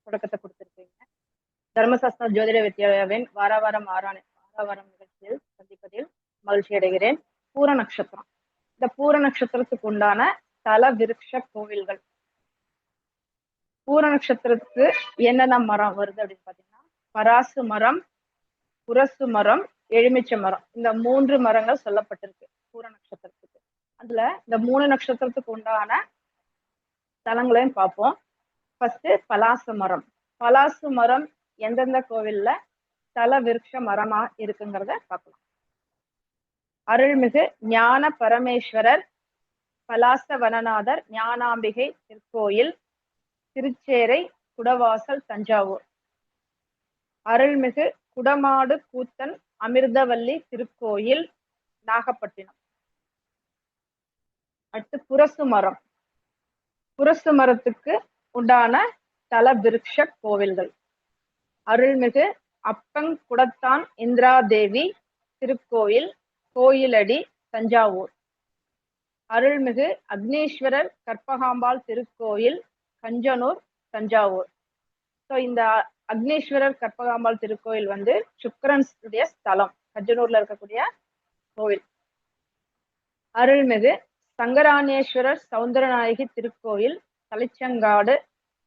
தொடக்கத்தை கொடுத்திருக்கீங்க. தர்மசாஸ்திரா ஜோதிட வித்யாலயாவின் வாராவாரம் நிகழ்ச்சியில் சந்திப்பதில் மகிழ்ச்சி அடைகிறேன். பூர நட்சத்திரம். இந்த பூர நட்சத்திரத்துக்கு உண்டான தல விருட்ச கோவில்கள். பூர நட்சத்திரத்துக்கு என்னென்ன மரம் வருது அப்படின்னு பாத்தீங்கன்னா, பராசு மரம், புரசு மரம், எலுமிச்சை மரம். இந்த 3 மரங்கள் சொல்லப்பட்டிருக்கு பூர நட்சத்திரத்துக்கு. அதுல இந்த 3 நட்சத்திரத்துக்கு உண்டான தலங்களையும் பார்ப்போம். ஃபர்ஸ்ட் பலாசு மரம். பலாசு மரம் எந்தெந்த கோவில்ல தல விருட்ச மரமா இருக்குங்கிறத பார்க்கலாம். அருள்மிகு ஞான பரமேஸ்வரர் பலாச வனநாதர் ஞானாம்பிகை திருக்கோயில், திருச்சேரை, குடவாசல், தஞ்சாவூர். அருள்மிகு குடமாடு கூத்தன் அமிர்தவல்லி திருக்கோயில், நாகப்பட்டினம். அடுத்து புரசு மரம். புரசு மரத்துக்கு உண்டான தல விருட்ச கோவில்கள். அருள்மிகு அப்பங்குடத்தான் இந்திராதேவி திருக்கோயில், கோயிலடி, தஞ்சாவூர். அருள்மிகு அக்னீஸ்வரர் கற்பகாம்பாள் திருக்கோயில், கஞ்சனூர், தஞ்சாவூர். ஸோ இந்த அக்னீஸ்வரர் கற்பகாம்பாள் திருக்கோயில் வந்து சுக்கிரனுடைய ஸ்தலம், கஞ்சனூர்ல இருக்கக்கூடிய கோவில். அருள்மிகு சங்கரானேஸ்வரர் சௌந்தரநாயகி திருக்கோயில், தலைச்சங்காடு,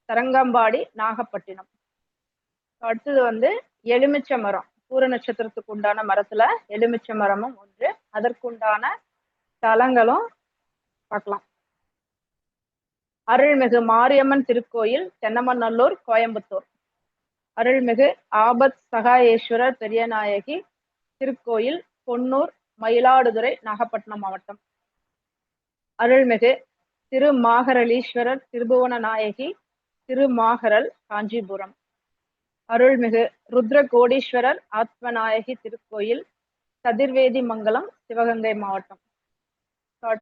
தரங்கம்பாடி, நாகப்பட்டினம். அடுத்தது வந்து எலுமிச்சை மரம். பூர நட்சத்திரத்துக்கு உண்டான மரத்துல எலுமிச்சை மரமும் ஒன்று. அதற்குண்டான தலங்களும் பார்க்கலாம். அருள்மிகு மாரியம்மன் திருக்கோயில், தென்னமநல்லூர், கோயம்புத்தூர். அருள்மிகு ஆபத் சகாயேஸ்வரர் பெரியநாயகி திருக்கோயில், பொன்னூர், மயிலாடுதுறை, நாகப்பட்டினம் மாவட்டம். அருள்மிகு திருமாகரலீஸ்வரர் திருபுவன நாயகி திருமாகரல், காஞ்சிபுரம். அருள்மிகு ருத்ர கோடீஸ்வரர் ஆத்மநாயகி திருக்கோயில், கதிர்வேதி மங்கலம், சிவகங்கை மாவட்டம்.